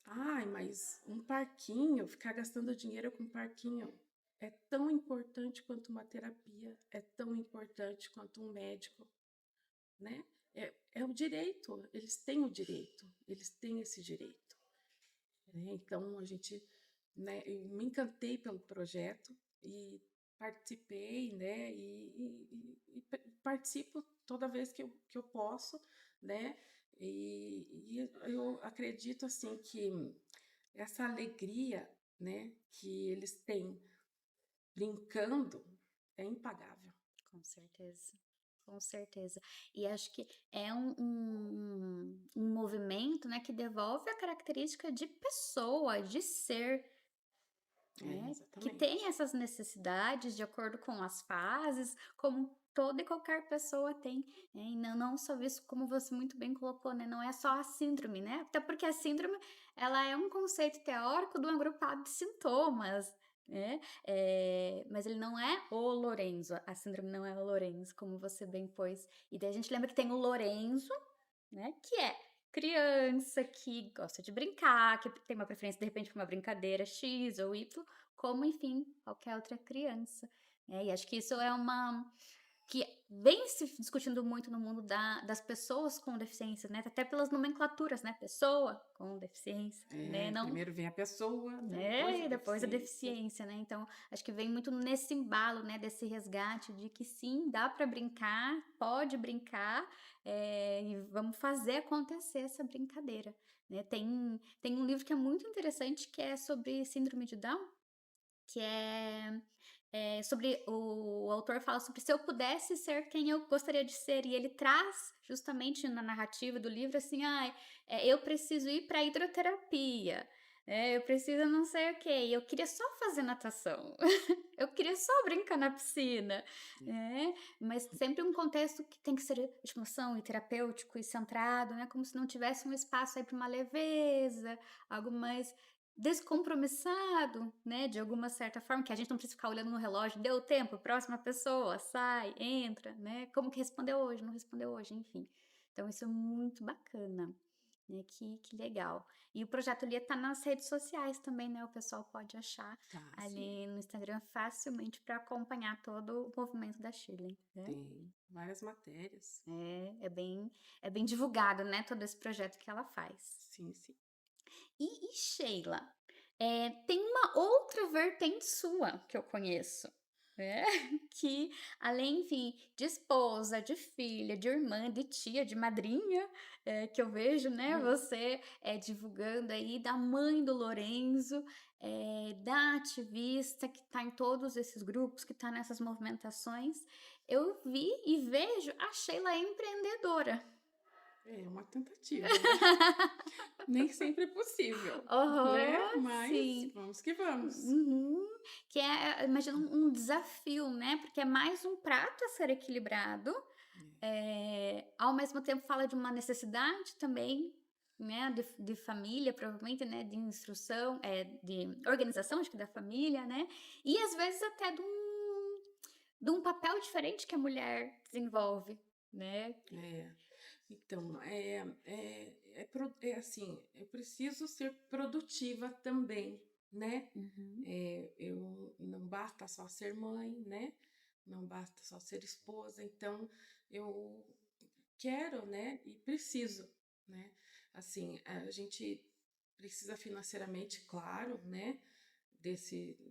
ai, mas um parquinho, ficar gastando dinheiro com um parquinho é tão importante quanto uma terapia, é tão importante quanto um médico, né? É o direito, eles têm o direito, eles têm esse direito, né? Então a gente, né, eu me encantei pelo projeto e participei, né? Participo toda vez que eu posso, né? E eu acredito assim que essa alegria, né, que eles têm brincando é impagável. Com certeza, com certeza. E acho que é um movimento, né, que devolve a característica de pessoa, de ser, É, né, que tem exatamente. essas necessidades de acordo com as fases, como toda e qualquer pessoa tem, né, e não só isso, como você muito bem colocou, né, não é só a síndrome, né, até porque a síndrome, ela é um conceito teórico de um agrupado de sintomas, né, mas ele não é o Lorenzo, a síndrome não é o Lorenzo, como você bem pôs. E daí a gente lembra que tem o Lorenzo, né, que é criança, que gosta de brincar, que tem uma preferência, de repente, por uma brincadeira X ou Y, como, enfim, qualquer outra criança, né. E acho que isso é uma que vem se discutindo muito no mundo das pessoas com deficiência, né, até pelas nomenclaturas, né, pessoa com deficiência, né, É, não primeiro vem a pessoa, né, depois a né, e depois a deficiência. deficiência, né, então acho que vem muito nesse embalo, né, desse resgate de que sim, dá para brincar, pode brincar, e vamos fazer acontecer essa brincadeira, né. Tem um livro que é muito interessante que é sobre síndrome de Down, que sobre o autor fala sobre se eu pudesse ser quem eu gostaria de ser, e ele traz justamente na narrativa do livro assim: "Ai, eu preciso ir para hidroterapia, eu preciso não sei o quê, e eu queria só fazer natação, eu queria só brincar na piscina", né, mas sempre um contexto que tem que ser de emoção e terapêutico e centrado, né, como se não tivesse um espaço aí para uma leveza, algo mais descompromissado, né, de alguma certa forma, que a gente não precisa ficar olhando no relógio, deu tempo, próxima pessoa, sai, entra, né, como que respondeu hoje, não respondeu hoje, enfim. Então isso é muito bacana, né, que legal. E o projeto Lia tá nas redes sociais também, né, o pessoal pode achar Tá, sim, ali no Instagram facilmente para acompanhar todo o movimento da Shirley, né. tem várias matérias. É bem divulgado, né, todo esse projeto que ela faz. Sim, sim. E Sheila, tem uma outra vertente sua que eu conheço, né, que além, enfim, de esposa, de filha, de irmã, de tia, de madrinha, que eu vejo, né, Uhum. você, divulgando aí, da mãe do Lorenzo, da ativista que está em todos esses grupos, que está nessas movimentações, eu vi e vejo a Sheila empreendedora. É uma tentativa, né. Nem sempre é possível, né, Aham, mas sim. vamos que vamos. Uhum. Que imagino um desafio, né, porque é mais um prato a ser equilibrado, É, ao mesmo tempo fala de uma necessidade também, né, de família, provavelmente, né, de instrução, de organização, acho que da família, né, e às vezes até de um papel diferente que a mulher desenvolve, né. é. Então, é assim, eu preciso ser produtiva também, né. Uhum. Eu não basta só ser mãe, né, não basta só ser esposa, então eu quero, né, e preciso, né. Assim, a gente precisa financeiramente, claro, né,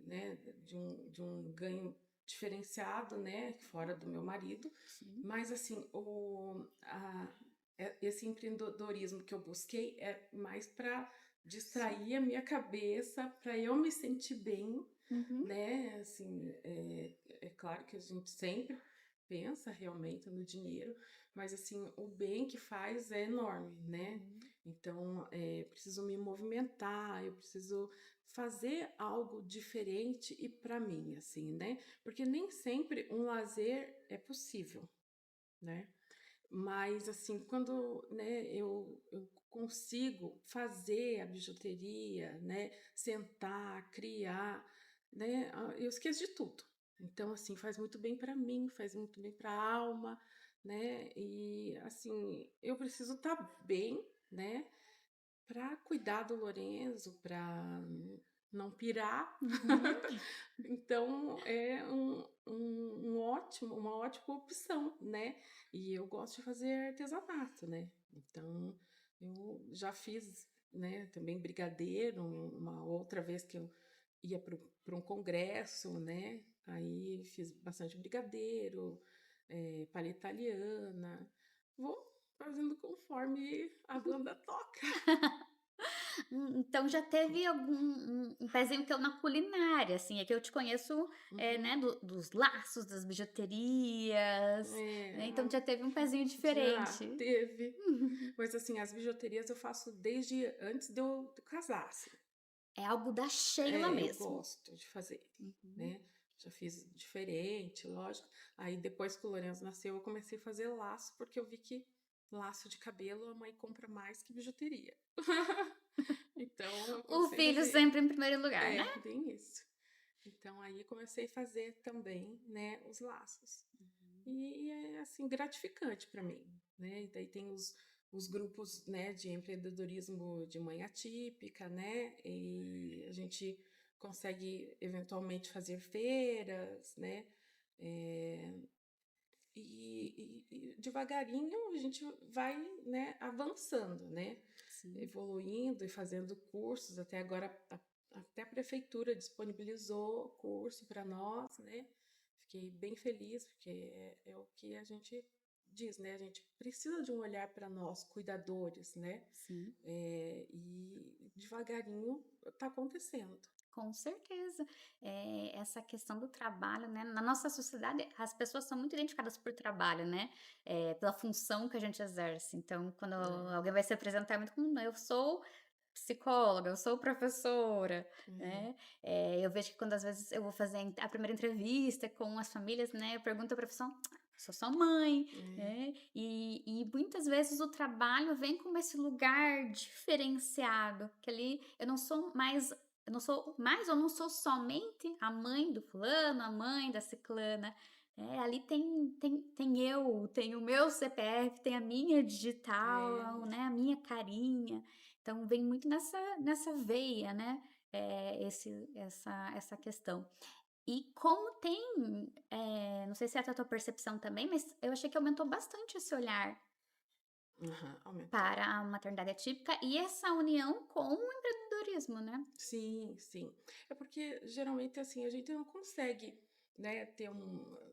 né, de um ganho diferenciado, né, fora do meu marido, Sim. mas assim, esse empreendedorismo que eu busquei é mais para Sim. distrair a minha cabeça, para eu me sentir bem, Uhum. né? Assim, é claro que a gente sempre pensa realmente no dinheiro, mas assim, o bem que faz é enorme, né? Uhum. Então, preciso me movimentar, eu preciso fazer algo diferente e para mim, assim, né? Porque nem sempre um lazer é possível, né? Mas assim, quando, né, eu consigo fazer a bijuteria, né, sentar, criar, né, eu esqueço de tudo. Então, assim, faz muito bem para mim, faz muito bem para a alma, né? E assim, eu preciso estar bem, né, para cuidar do Lorenzo, para não pirar. Uhum. Então é uma ótima opção, né? E eu gosto de fazer artesanato, né? Então eu já fiz, né, também brigadeiro, uma outra vez que eu ia para um congresso, né? Aí fiz bastante brigadeiro, palha italiana. Vou fazendo conforme a banda toca. Então já teve algum um pezinho teu na culinária, assim, é que eu te conheço, Uhum. né, dos laços, das bijuterias, É, né, então já teve um pezinho já diferente. teve. Mas assim, as bijuterias eu faço desde antes de eu casar, assim. É algo da Sheila Eu mesmo. gosto de fazer, Uhum. né. Já fiz diferente, lógico. Aí depois que o Lourenço nasceu, eu comecei a fazer laço, porque eu vi que laço de cabelo a mãe compra mais que bijuteria. Então eu O comecei a filho fazer, sempre em primeiro lugar, né? bem isso. Então aí comecei a fazer também, né, os laços. Uhum. E é, assim, gratificante para mim, né. E daí tem os grupos, né, de empreendedorismo de mãe atípica, né, e a gente consegue eventualmente fazer feiras, né, eh, e devagarinho a gente vai, né, avançando, né, Sim. evoluindo e fazendo cursos. Até agora até a prefeitura disponibilizou curso para nós, né. Fiquei bem feliz, porque é o que a gente diz, né, a gente precisa de um olhar para nós, cuidadores, né, Sim. e devagarinho está acontecendo. Com certeza. Essa questão do trabalho, né, na nossa sociedade as pessoas são muito identificadas por trabalho, né, pela função que a gente exerce. Então, quando É, alguém vai se apresentar é muito comum: "Eu sou psicóloga, eu sou professora", é, né. Eu vejo que quando às vezes eu vou fazer a primeira entrevista com as famílias, né, eu pergunto a profissão, sou só mãe, É. né, e muitas vezes o trabalho vem como esse lugar diferenciado, que ali eu não sou mais ou não sou somente a mãe do fulano, a mãe da ciclana, ali tem eu, tem o meu CPF, tem a minha digital, É. né, a minha carinha, então vem muito nessa veia, né, essa questão. E como tem, não sei se é a tua percepção também, mas eu achei que aumentou bastante esse olhar Aham, aumentou. para a maternidade atípica e essa união com o empreendedorismo, né. Sim, sim. É porque geralmente assim a gente não consegue, né,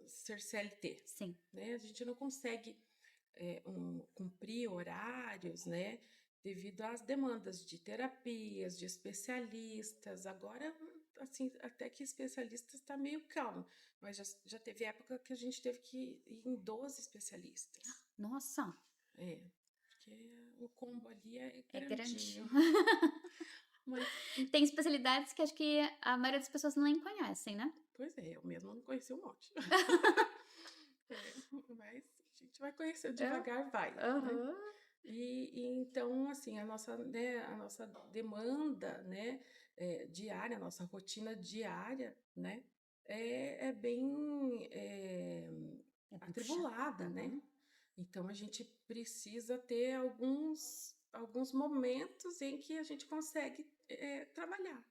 ser CLT, Sim. né? A gente não consegue cumprir horários, né? Devido às demandas de terapias, de especialistas. Agora, assim, até que especialistas está meio calmo, mas já teve época que a gente teve que ir em 12 especialistas. Nossa, É, porque o combo ali é é grande. grandinho. Mas Tem especialidades que acho que a maioria das pessoas nem conhecem, né. pois é, eu mesma não conheci um monte. É, mas a gente vai conhecendo É. devagar, vai, né? Aham. E então, assim, a nossa demanda, né, diária, a nossa rotina diária, né, é bem É bem puxado. atribulada, né? Uhum. Então a gente precisa ter alguns momentos em que a gente consegue trabalhar,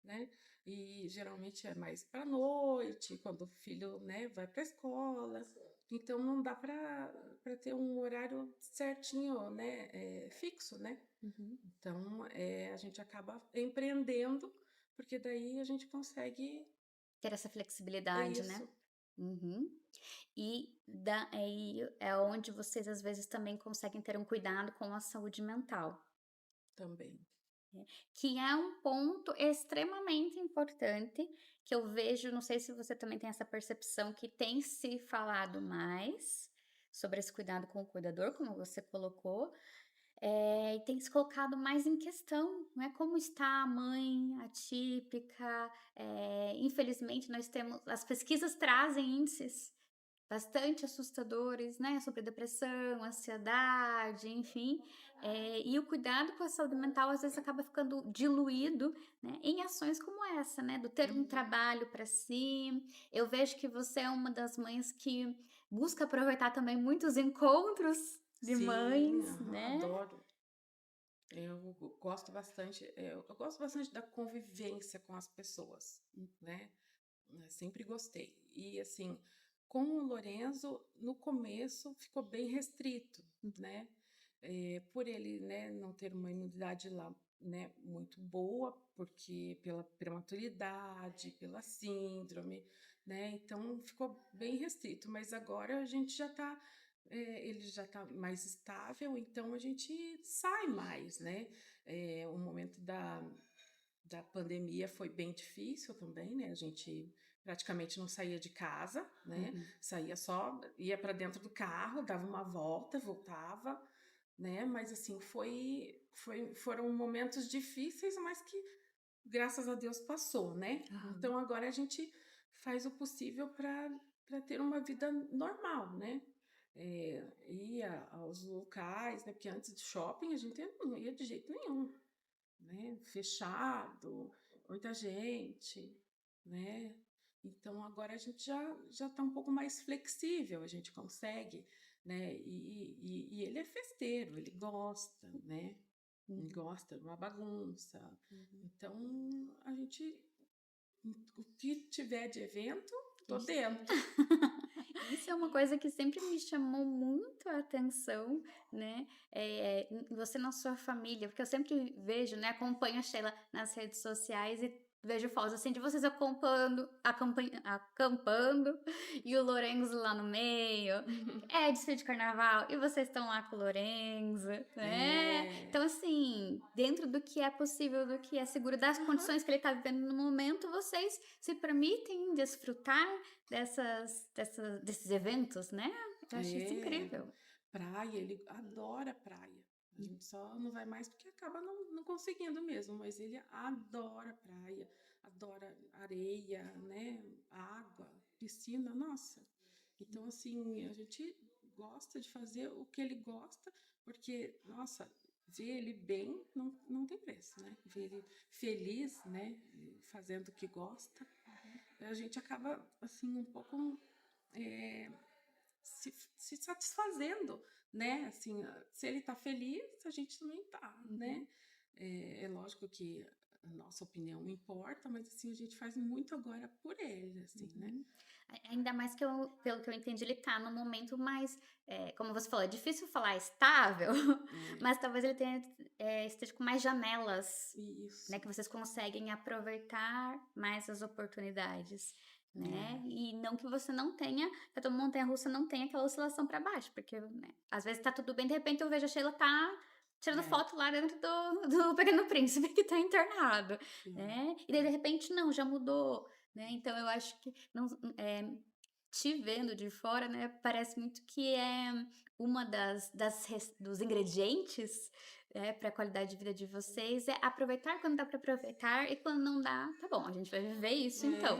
né? E geralmente é mais para noite, quando o filho, né, vai para a escola. Então não dá para ter um horário certinho, né, fixo, né? Uhum. Então a gente acaba empreendendo, porque daí a gente consegue. Ter essa É flexibilidade, né. isso Uhum. E é onde vocês às vezes também conseguem ter um cuidado com a saúde mental, também. que é um ponto extremamente importante, que eu vejo, não sei se você também tem essa percepção, que tem se falado mais sobre esse cuidado com o cuidador, como você colocou, e tem se colocado mais em questão, não é, como está a mãe atípica, infelizmente nós temos as pesquisas trazem índices bastante assustadores, né, sobre depressão, ansiedade, enfim, e o cuidado com a saúde mental às vezes acaba ficando diluído, né, em ações como essa, né, do ter um Uhum. trabalho para si. Eu vejo que você é uma das mães que busca aproveitar também muitos encontros de Sim, mães, aham, né. adoro. Eu gosto bastante da convivência com as pessoas, né? Sempre gostei. E assim, com o Lorenzo, no começo ficou bem restrito, né? Por ele, né, não ter uma imunidade lá, né, muito boa, porque pela prematuridade, pela síndrome, né? Então ficou bem restrito. Mas agora a gente já está ele já está mais estável, então a gente sai mais, né? O momento da pandemia foi bem difícil também, né? A gente praticamente não saía de casa, né? Uhum. Saía só, ia para dentro do carro, dava uma volta, voltava, né? Mas assim, foram momentos difíceis, mas que graças a Deus passou, né? Aham. Então agora a gente faz o possível para ter uma vida normal, né? Ia aos locais, né? Porque antes de shopping a gente não ia de jeito nenhum, né? Fechado, muita gente, né? Então agora a gente já está um pouco mais flexível, a gente consegue, né? E ele é festeiro, ele gosta, né? Ele Uhum. gosta de uma bagunça. Uhum. Então a gente, o que tiver de evento, tô Isso. dentro. Isso é uma coisa que sempre me chamou muito a atenção, né, você na sua família, porque eu sempre vejo, né, acompanho a Sheila nas redes sociais e vejo fotos, assim, de vocês acampando e o Lorenzo lá no meio. É desfile de carnaval e vocês estão lá com o Lorenzo, né. É. Então, assim, dentro do que é possível, do que é seguro, das Aham. condições que ele está vivendo no momento, vocês se permitem desfrutar desses eventos, né. Eu acho isso É. incrível. Praia, ele adora praia. A gente só não vai mais porque acaba não conseguindo mesmo, mas ele adora praia, adora areia, né? Água, piscina, nossa. Então, assim, a gente gosta de fazer o que ele gosta, porque, nossa, ver ele bem não tem preço, né? Ver ele feliz, né? Fazendo o que gosta, a gente acaba, assim, um pouco é, se satisfazendo, né? Assim, se ele tá feliz, a gente também tá, né? Uhum. É lógico que a nossa opinião importa, mas assim, a gente faz muito agora por ele, assim, né? Uhum. Ainda mais que eu, pelo que eu entendi, ele tá num momento mais, como você falou, é difícil falar estável, É, mas talvez ele tenha, esteja com mais janelas, né, isso. que vocês conseguem aproveitar mais as oportunidades, né. É, E não que você não tenha, que toda montanha-russa não tenha aquela oscilação para baixo, porque, né, às vezes tá tudo bem, de repente eu vejo a Sheila tá tirando é, foto lá dentro do Pequeno Príncipe que tá internado, pior. né. E daí de repente não, já mudou, né, então eu acho que não, te vendo de fora, né, parece muito que é uma dos ingredientes, para a qualidade de vida de vocês, é aproveitar quando dá para aproveitar e quando não dá, tá bom, a gente vai viver isso então,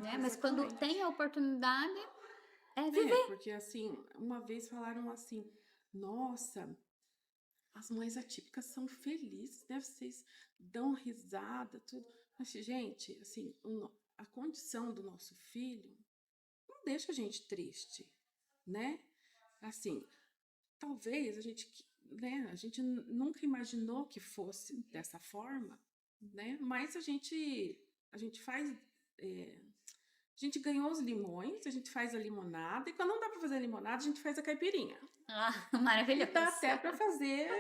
né, mas quando tem Exatamente. a oportunidade, é É, viver. porque assim, uma vez falaram assim, nossa, as mães atípicas são felizes, né? Vocês dão risada, tudo. Mas, gente, assim, a condição do nosso filho não deixa a gente triste, né? Assim, talvez né, a gente nunca imaginou que fosse dessa forma, né? Mas a gente faz, é, a gente ganhou os limões, a gente faz a limonada, e quando não dá para fazer a limonada, a gente faz a caipirinha. Ah, E dá maravilhoso. até para fazer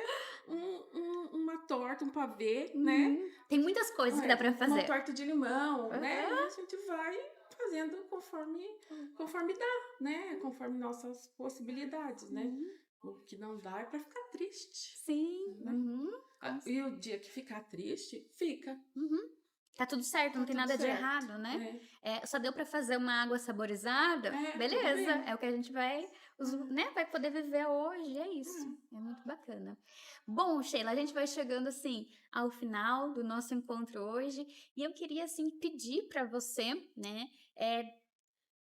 uma torta, um pavê, né? Uhum. Tem muitas coisas que É, dá para uma fazer. torta de limão, né? E Aham. a gente vai fazendo conforme dá, né? Conforme nossas possibilidades, né? Uhum. O que não dá é para ficar triste, Sim. né? Uhum. E o dia que ficar triste, fica, Uhum. Tá tudo certo, não tá tem tudo nada de certo, errado, né. né? Só deu pra fazer uma água saborizada, Tudo beleza, bem. é o que a gente vai né, vai poder viver hoje, é isso. É. É muito bacana. Bom, Sheila, a gente vai chegando, assim, ao final do nosso encontro hoje, e eu queria, assim, pedir pra você, né,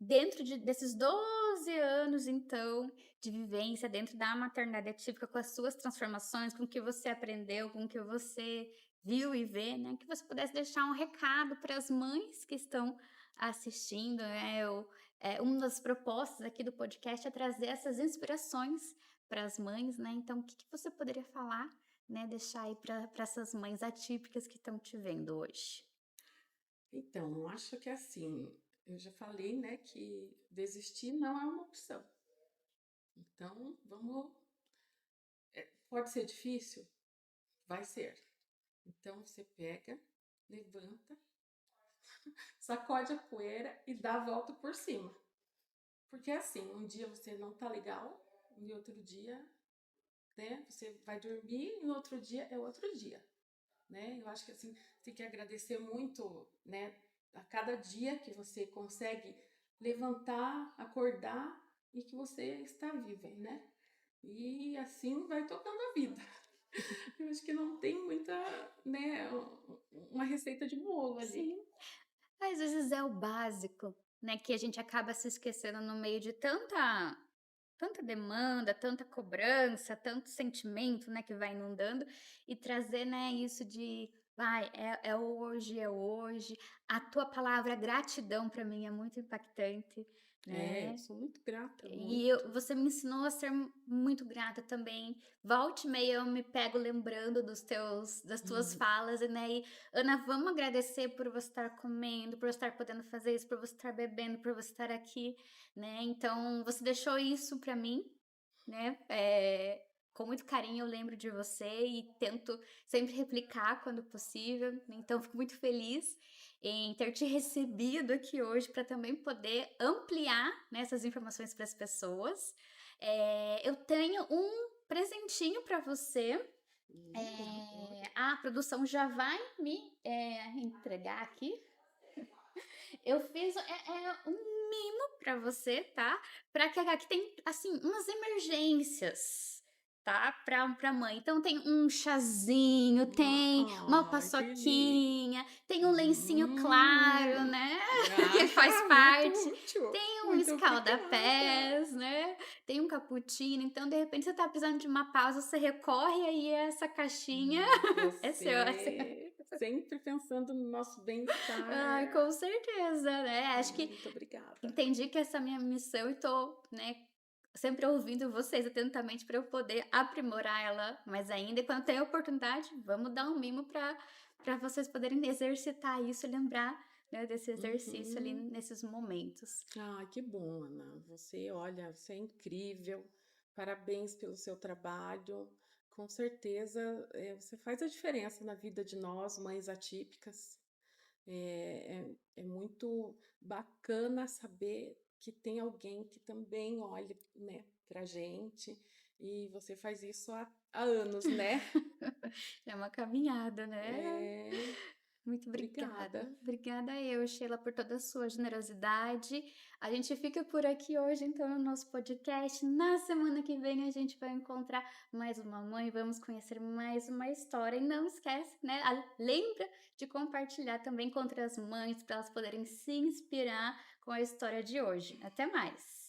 dentro desses 12 anos, então, de vivência dentro da maternidade atípica, com as suas transformações, com o que você aprendeu, com o que você viu e vê, né, que você pudesse deixar um recado para as mães que estão assistindo, né, uma das propostas aqui do podcast é trazer essas inspirações para as mães, né, então o que que você poderia falar, né, deixar aí para essas mães atípicas que estão te vendo hoje? Então, acho que assim, eu já falei, né, que desistir não é uma opção. Então, pode ser difícil? Vai ser. Então, você pega, levanta, sacode a poeira e dá a volta por cima. Porque assim, um dia você não tá legal, e outro dia, né, você vai dormir e no outro dia é outro dia, né? Eu acho que assim, tem que agradecer muito, né, a cada dia que você consegue levantar, acordar e que você está viva, né? E assim vai tocando a vida. Eu acho que não tem muita, né, uma receita de bolo ali. Sim. Às vezes é o básico, né, que a gente acaba se esquecendo no meio de tanta demanda, tanta cobrança, tanto sentimento, né, que vai inundando, e trazer, né, isso de: "Vai, é hoje, é hoje". A tua palavra gratidão para mim é muito impactante, É, eu né. sou muito grata, E muito. você me ensinou a ser muito grata também. Volte e meia eu me pego lembrando das tuas Uhum. falas, né, e: "Ana, vamos agradecer por você estar comendo, por você estar podendo fazer isso, por você estar bebendo, por você estar aqui", né. Então você deixou isso pra mim, né, com muito carinho eu lembro de você e tento sempre replicar quando possível, então fico muito feliz em ter te recebido aqui hoje para também poder ampliar, né, essas informações para as pessoas. Eu tenho um presentinho para você, Adoro. a produção já vai me, entregar aqui. Eu fiz um mimo para você, tá, para que aqui tem, assim, umas emergências. tá, pra mãe. Então tem um chazinho, tem uma Ai, que lindo. paçoquinha, tem um lencinho claro, Hum. né, que faz Ah, muito parte, útil. tem um Muito obrigada. escalda-pés, né, tem um cappuccino. Então, de repente, você tá precisando de uma pausa, você recorre aí a essa caixinha, é seu. Você sempre pensando no nosso Ai, bem-estar. com certeza, né. Acho Ai, que muito obrigada. entendi que essa é a minha missão e tô, né, sempre ouvindo vocês atentamente para eu poder aprimorar ela mais ainda. E quando tem a oportunidade, vamos dar um mimo para vocês poderem exercitar isso e lembrar, né, desse exercício ali Uhum. nesses momentos. Ai, que bom, Ana. Você, olha, você é incrível. Parabéns pelo seu trabalho. Com certeza, você faz a diferença na vida de nós, mães atípicas. É muito bacana saber que tem alguém que também olha, né, pra gente. E você faz isso há anos, né? É uma caminhada, né. É, Muito obrigada. obrigada. Obrigada eu, Sheila, por toda a sua generosidade. A gente fica por aqui hoje, então, no nosso podcast. Na semana que vem a gente vai encontrar mais uma mãe, vamos conhecer mais uma história. E não esquece, né? Lembra de compartilhar também com outras mães para elas poderem se inspirar com a história de hoje. Até mais!